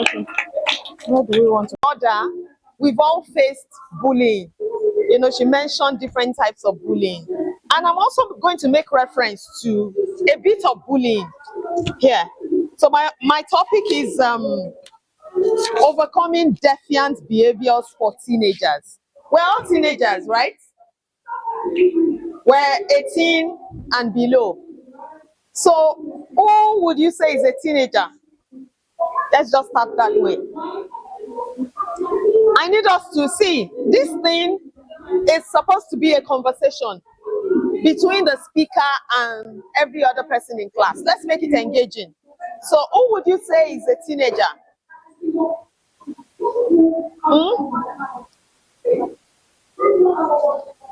Okay. What do we want to order? We've all faced bullying. You know, she mentioned different types of bullying. And I'm also going to make reference to a bit of bullying here. So my topic is overcoming defiant behaviors for teenagers. We're all teenagers, right? We're 18 and below. So who would you say is a teenager? Let's just start that way. I need us to see this thing is supposed to be a conversation between the speaker and every other person in class. Let's make it engaging. So who would you say is a teenager?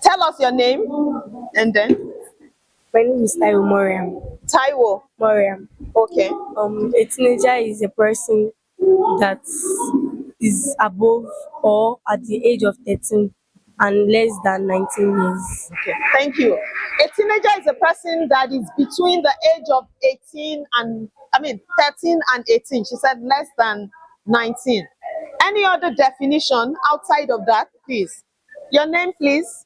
Tell us your name and then. My name is Taiwo Moriam. Taiwo Moriam. Okay. A teenager is a person that is above or at the age of 13 and less than 19 years. Okay, thank you. A teenager is a person that is between the age of 13 and 18. She said less than 19. Any other definition outside of that, please? Your name, please.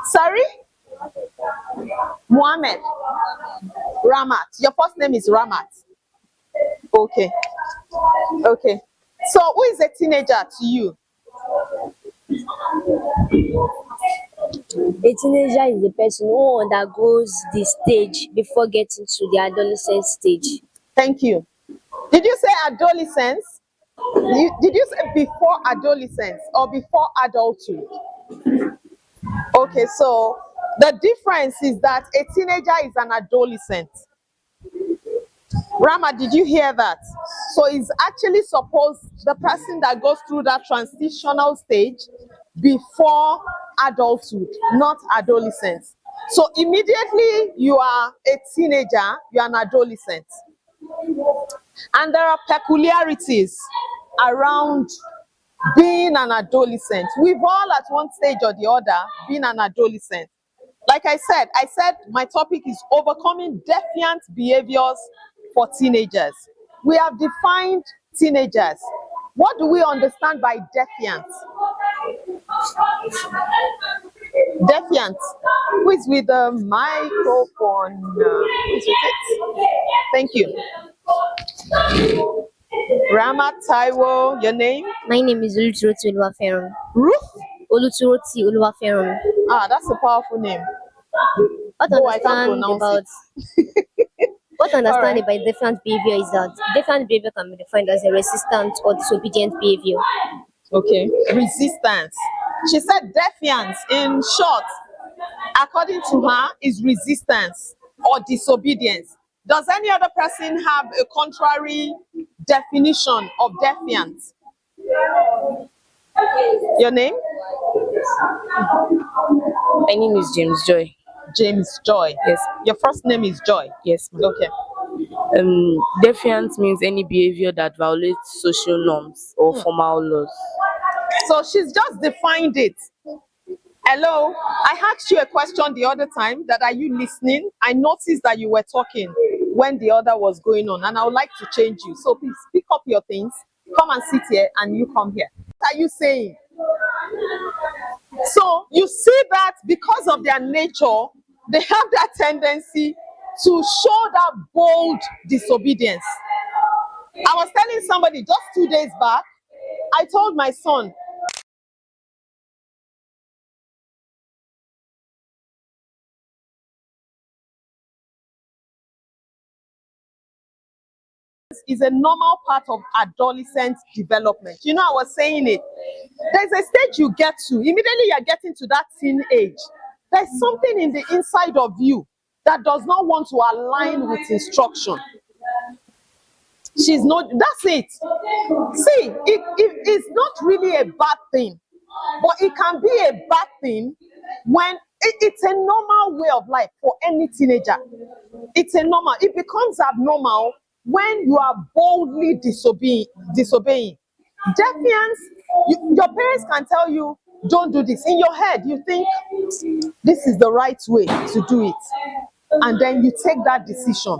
Sorry? Mohammed. Ramat. Your first name is Ramat. Okay. Okay. So who is a teenager to you? A teenager is a person who undergoes the stage before getting to the adolescent stage. Thank you. Did you say adolescence? Did you say before adolescence or before adulthood? Okay, so the difference is that a teenager is an adolescent. Rama, did you hear that? So it's actually supposed the person that goes through that transitional stage before adulthood, not adolescence. So immediately you are a teenager, you are an adolescent. And there are peculiarities around being an adolescent. We've all at one stage or the other been an adolescent. Like I said my topic is overcoming defiant behaviors for teenagers. We have defined teenagers. What do we understand by defiant? Defiant. Who is with the microphone? Who is with it? Thank you. Rama, Taiwo, your name? My name is Oluturoti Oluwaferun. Ruth? Oluturoti Oluwaferun. Ah, that's a powerful name. What Oh, I can't pronounce What I understand Alright. about defiant behavior is that defiant behavior can be defined as a resistant or disobedient behavior. Okay. Resistance. She said defiance, in short, according to her, is resistance or disobedience. Does any other person have a contrary definition of defiance? Your name? My name is James Joy. James Joy. Yes. Your first name is Joy. Yes. Okay. Defiance means any behavior that violates social norms or formal laws. So she's just defined it. Hello, I asked you a question the other time that are you listening? I noticed that you were talking when the other was going on and I would like to change you. So please pick up your things, come and sit here and you come here. What are you saying? So you see that because of their nature, they have that tendency to show that bold disobedience. I was telling somebody just 2 days back, I told my son, is a normal part of adolescent development. You know, I was saying it. There's a stage you get to, immediately you're getting to that teen age. There's something in the inside of you that does not want to align with instruction. She's not, that's it. See, it's not really a bad thing, but it can be a bad thing when it's a normal way of life for any teenager. It's a normal, it becomes abnormal when you are boldly disobeying. Defiance, your parents can tell you, don't do this. In your head, you think this is the right way to do it. And then you take that decision.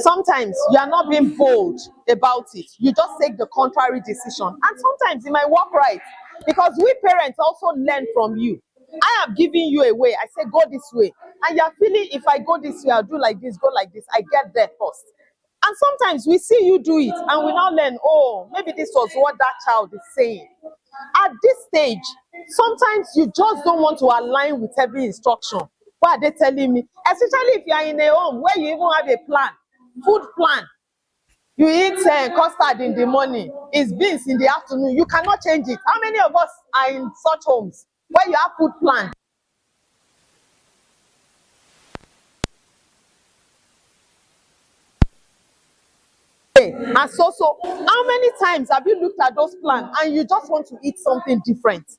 Sometimes you are not being bold about it. You just take the contrary decision. And sometimes it might work right. Because we parents also learn from you. I have given you a way. I say, go this way. And you're feeling, if I go this way, I'll do like this, go like this. I get there first. And sometimes we see you do it and we now learn, oh, maybe this was what that child is saying. At this stage, sometimes you just don't want to align with every instruction. What are they telling me? Especially if you are in a home where you even have a plan, food plan. You eat custard in the morning, it's beans in the afternoon. You cannot change it. How many of us are in such homes where you have food plan? And so how many times have you looked at those plans and you just want to eat something different,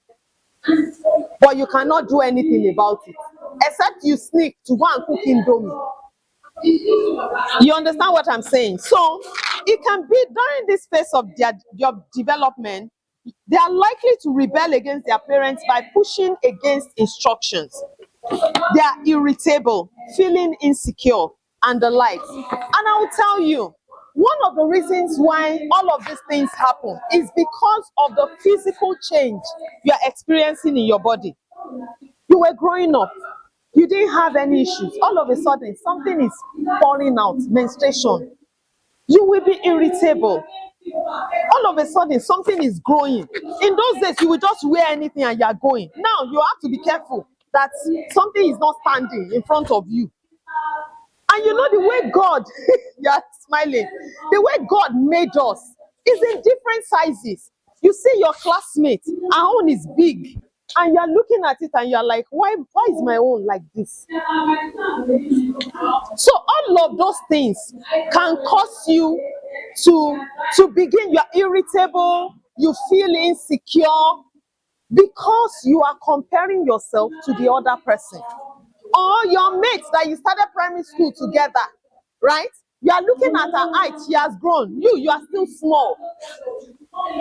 but you cannot do anything about it except you sneak to go and cook indomie? You understand what I'm saying? So it can be during this phase of their development, they are likely to rebel against their parents by pushing against instructions. They are irritable, feeling insecure, and the likes. And I will tell you, one of the reasons why all of these things happen is because of the physical change you are experiencing in your body. You were growing up, you didn't have any issues. All of a sudden, something is pouring out, menstruation. You will be irritable. All of a sudden, something is growing. In those days, you will just wear anything and you are going. Now, you have to be careful that something is not standing in front of you. And you know the way God, you are smiling, the way God made us is in different sizes. You see your classmate, our own is big. And you're looking at it and you're like, why is my own like this? So all of those things can cause you to begin, you're irritable, you feel insecure, because you are comparing yourself to the other person. Or your mates that you started primary school together, right? You are looking at her height, she has grown. You are still small.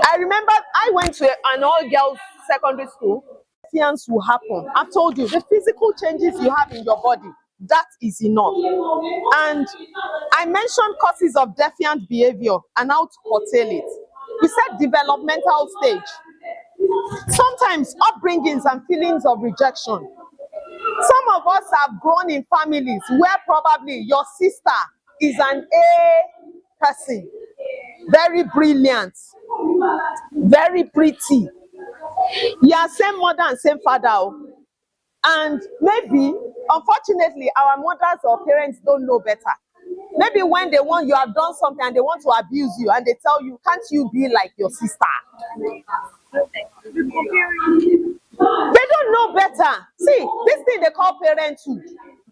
I remember I went to an all-girls secondary school. Things will happen. I've told you, the physical changes you have in your body, that is enough. And I mentioned causes of defiant behavior and how to curtail it. We said developmental stage. Sometimes upbringings and feelings of rejection. Some of us have grown in families where probably your sister is an A person, very brilliant, very pretty. You are same mother and same father. And maybe, unfortunately, our mothers or parents don't know better. Maybe when they want, you have done something and they want to abuse you and they tell you, can't you be like your sister? They don't know better. See, this thing they call parenthood,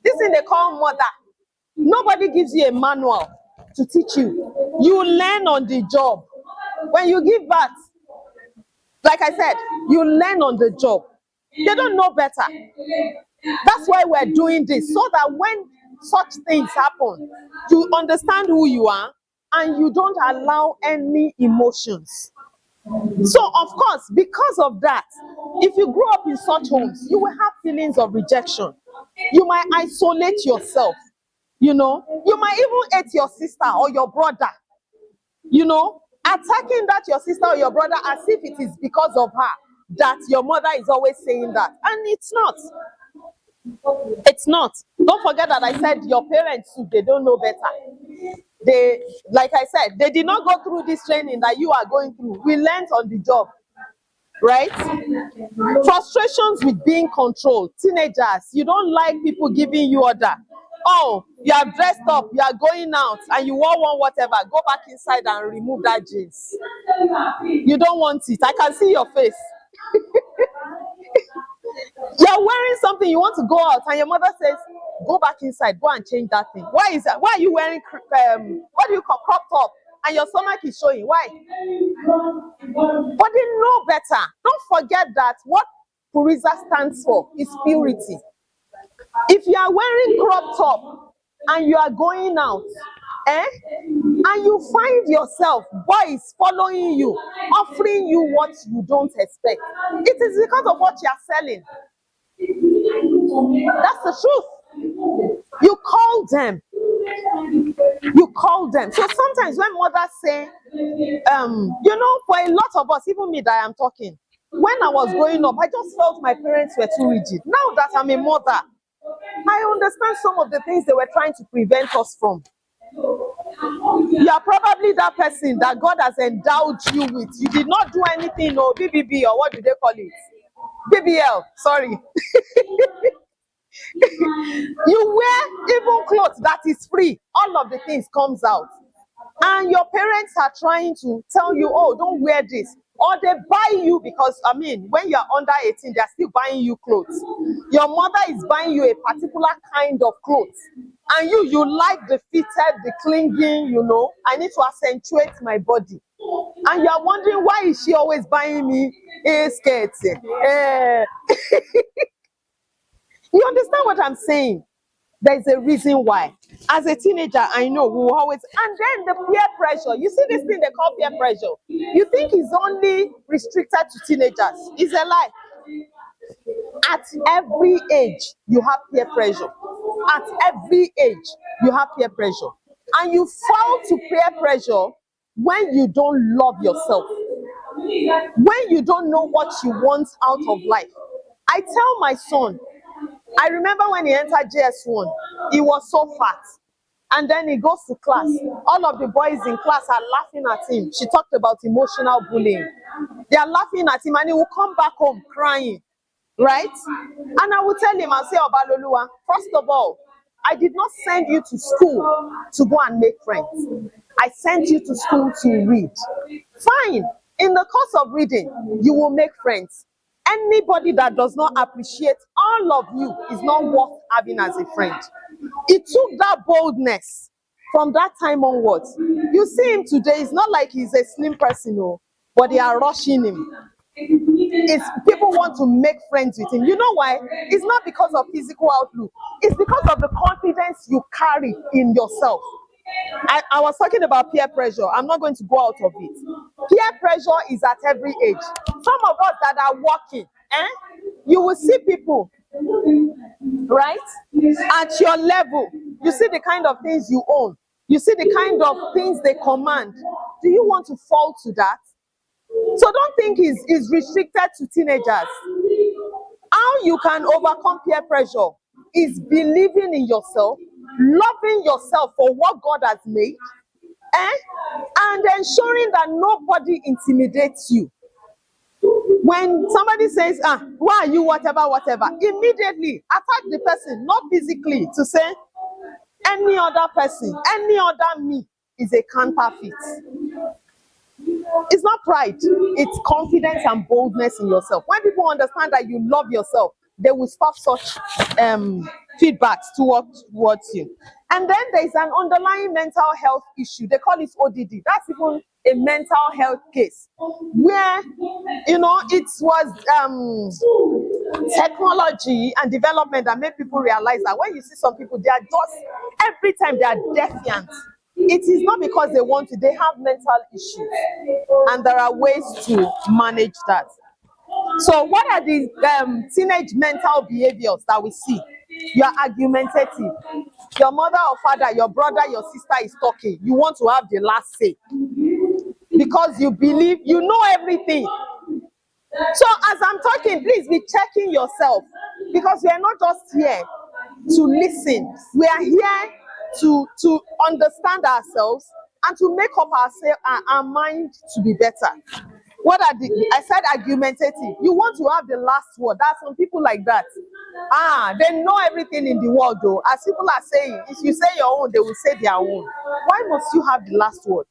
this thing they call mother, nobody gives you a manual to teach you. You learn on the job. When you give birth, like I said, you learn on the job. They don't know better. That's why we're doing this, so that when such things happen, you understand who you are and you don't allow any emotions. So, of course, because of that, if you grow up in such homes, you will have feelings of rejection. You might isolate yourself. You know, you might even hate your sister or your brother. You know, attacking that your sister or your brother as if it is because of her that your mother is always saying that. And it's not. It's not. Don't forget that I said your parents too, they don't know better. They, like I said, they did not go through this training that you are going through. We learned on the job, right? Frustrations with being controlled. Teenagers, you don't like people giving you order. Oh, you are dressed up, you are going out, and you wore one whatever. Go back inside and remove that jeans. You don't want it. I can see your face. You're wearing something, you want to go out, and your mother says, go back inside, go and change that thing. Why is that? Why are you wearing what do you call crop top and your stomach is showing? Why? But they know better. Don't forget that what Purezza stands for is purity. If you are wearing crop top and you are going out, and you find yourself boys following you, offering you what you don't expect, it is because of what you are selling. That's the truth. You call them, You call them. So sometimes when mothers say, for a lot of us, even me that I am talking, when I was growing up, I just felt my parents were too rigid. Now that I'm a mother, I understand some of the things they were trying to prevent us from. You are probably that person that God has endowed you with. You did not do anything, or BBB, or what do they call it? BBL, sorry. You wear even clothes that is free. All of the things comes out. And your parents are trying to tell you, oh, don't wear this. Or they buy you because, when you're under 18, they're still buying you clothes. Your mother is buying you a particular kind of clothes. And you like the fitted, the clinging, I need to accentuate my body. And you're wondering, why is she always buying me a skirt? You understand what I'm saying? There's a reason why. As a teenager, I know we will always, and then the peer pressure. You see this thing they call peer pressure. You think it's only restricted to teenagers. It's a lie. At every age, you have peer pressure. At every age, you have peer pressure. And you fall to peer pressure when you don't love yourself. When you don't know what you want out of life. I tell my son, I remember when he entered JS1, he was so fat. And then he goes to class. All of the boys in class are laughing at him. She talked about emotional bullying. They are laughing at him and he will come back home crying. Right? And I will tell him, I'll say, Obaloluwa, first of all, I did not send you to school to go and make friends. I sent you to school to read. Fine. In the course of reading, you will make friends. Anybody that does not appreciate all of you is not worth having as a friend. It took that boldness from that time onwards. You see him today, it's not like he's a slim person, but they are rushing him. It's people want to make friends with him. You know why? It's not because of physical outlook. It's because of the confidence you carry in yourself. I was talking about peer pressure. I'm not going to go out of it. Peer pressure is at every age. Some of us that are working, you will see people, right, at your level. You see the kind of things you own. You see the kind of things they command. Do you want to fall to that? So don't think it's restricted to teenagers. How you can overcome peer pressure is believing in yourself, loving yourself for what God has made, and ensuring that nobody intimidates you. When somebody says, why are you whatever, immediately attack the person, not physically, to say any other person, any other me is a counterfeit. It's not pride, it's confidence and boldness in yourself. When people understand that you love yourself, they will stop such feedbacks towards you. And then there's an underlying mental health issue. They call it ODD. That's even a mental health case where, it was technology and development that made people realize that when you see some people, they are just, every time they are defiant. It is not because they want to, they have mental issues. And there are ways to manage that. So what are the teenage mental behaviors that we see? You are argumentative. Your mother or father, your brother, your sister is talking. You want to have the last say. Because you believe you know everything. So as I'm talking, please be checking yourself. Because we are not just here to listen. We are here to understand ourselves and to make up our mind to be better. What are I said argumentative. You want to have the last word. There are some people like that. They know everything in the world though. As people are saying, if you say your own, they will say their own. Why must you have the last word?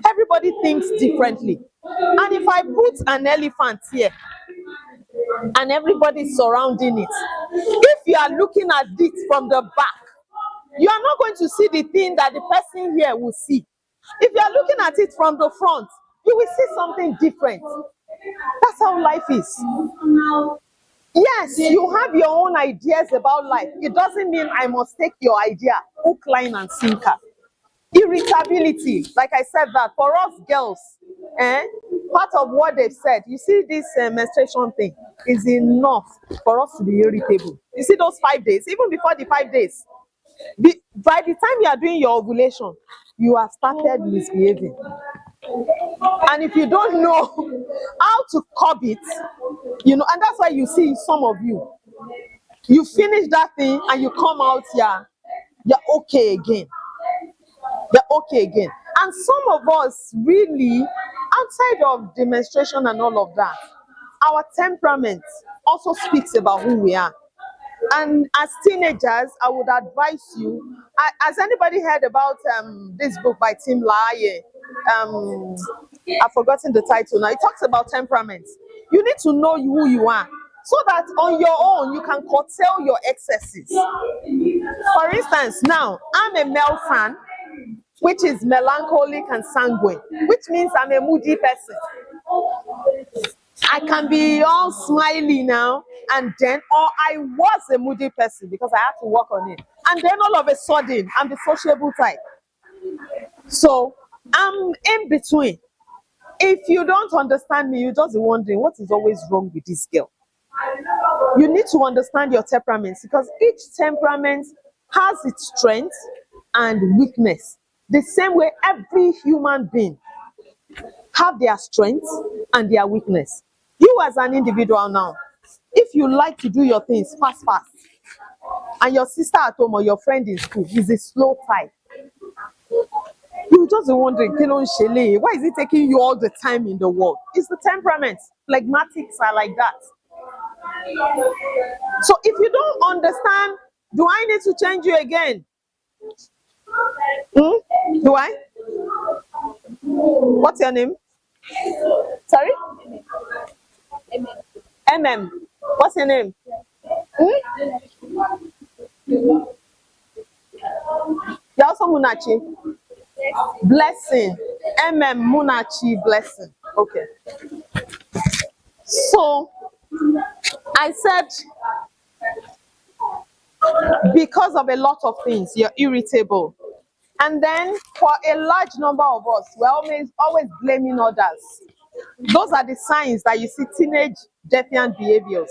Everybody thinks differently. And if I put an elephant here and everybody's surrounding it, if you are looking at it from the back, you are not going to see the thing that the person here will see. If you are looking at it from the front, you will see something different. That's how life is. Yes, you have your own ideas about life. It doesn't mean I must take your idea, hook, line, and sinker. Irritability, like I said that, for us girls, part of what they've said, you see this menstruation thing is enough for us to be irritable. You see those 5 days, even before the 5 days, By the time you are doing your ovulation, you have started misbehaving. And if you don't know how to curb it, and that's why you see some of you finish that thing and you come out, you're okay again. You're okay again. And some of us really, outside of the menstruation and all of that, our temperament also speaks about who we are. And as teenagers, I would advise you. Has anybody heard about this book by Tim LaHaye? I've forgotten the title now. It talks about temperament. You need to know who you are, so that on your own you can curtail your excesses. For instance, now I'm a male fan, which is melancholic and sanguine, which means I'm a moody person. I can be all smiley now and then, or I was a moody person because I had to work on it. And then all of a sudden, I'm the sociable type. So I'm in between. If you don't understand me, you're just wondering what is always wrong with this girl. You need to understand your temperaments, because each temperament has its strength and weakness. The same way every human being have their strengths and their weakness. You as an individual now, if you like to do your things fast, and your sister at home or your friend in school is a slow type, you just be wondering, why is it taking you all the time in the world? It's the temperament. Phlegmatics are like that. So if you don't understand, do I need to change you again? Do I? What's your name? Sorry? MM. What's your name? You're also Munachi. Blessing. Munachi Blessing. Okay. So I said, because of a lot of things, you're irritable. And then for a large number of us, we're always blaming others. Those are the signs that you see teenage defiant behaviors.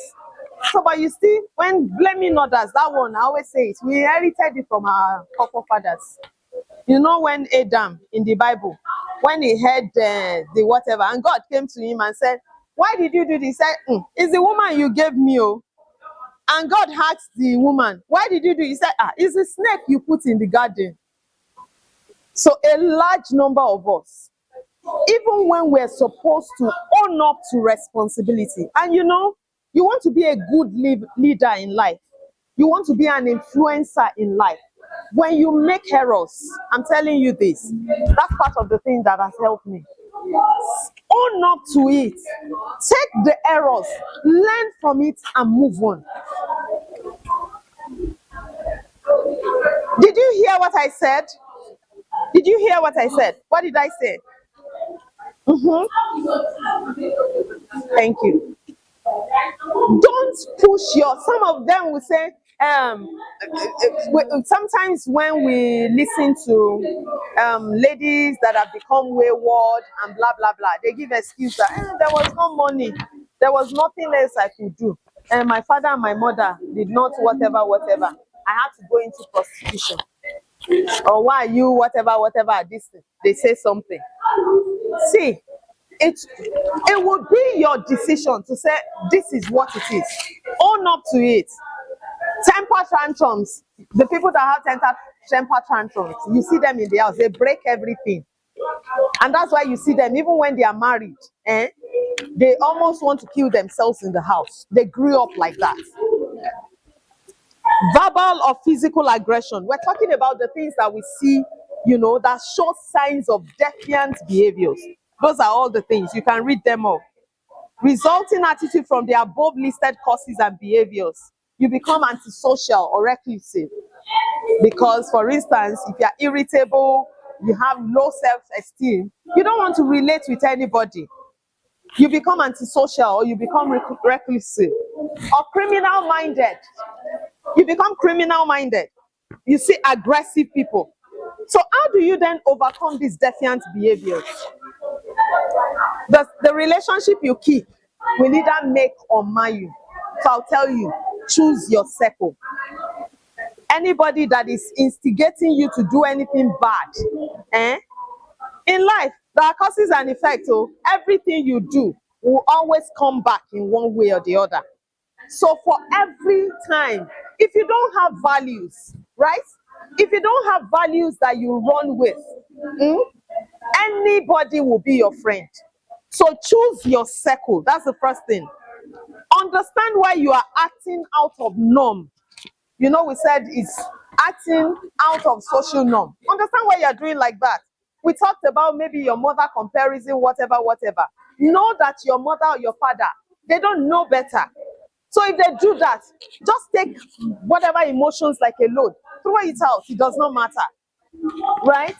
So, but you see, when blaming others, that one, I always say it, we inherited it from our forefathers. You know, when Adam in the Bible, when he heard the whatever, and God came to him and said, why did you do this? He said, it's the woman you gave me. And God asked the woman, why did you do it? He said, it's the snake you put in the garden. So a large number of us, even when we're supposed to own up to responsibility, and you want to be a good leader in life, you want to be an influencer in life, when you make errors, I'm telling you this, that's part of the thing that has helped me. Own up to it, take the errors, learn from it, and move on. Did you hear what I said? Did you hear what I said? What did I say? Thank you. Don't push some of them will say, sometimes when we listen to ladies that have become wayward and blah blah blah, they give excuse that there was no money, there was nothing else I could do, and my father and my mother did not whatever, I had to go into prostitution, or why you whatever this thing. They say something. See, it would be your decision to say this is what it is. Own up to it. Temper tantrums. The people that have temper tantrums, you see them in the house, they break everything. And that's why you see them, even when they are married, they almost want to kill themselves in the house. They grew up like that. Verbal or physical aggression. We're talking about the things that we see, that show signs of defiant behaviors. Those are all the things. You can read them all. Resulting attitude from the above listed causes and behaviors. You become antisocial or reclusive. Because, for instance, if you are irritable, you have low self-esteem, you don't want to relate with anybody. You become antisocial, or you become reclusive. Or criminal-minded. You become criminal-minded. You see aggressive people. So how do you then overcome these defiant behaviors? The relationship you keep will either make or mar you. So I'll tell you, choose your circle. anybody that is instigating you to do anything bad. In life, there are causes and effects. So everything you do will always come back in one way or the other. So for every time, if you don't have values, right? If you don't have values that you run with, anybody will be your friend. So choose your circle. That's the first thing. Understand why you are acting out of norm. You know, we said it's acting out of social norm. Understand why you're doing like that. We talked about maybe your mother comparison, whatever. Know that your mother or your father, they don't know better. So if they do that, just take whatever emotions like a load, throw it out. It does not matter, right?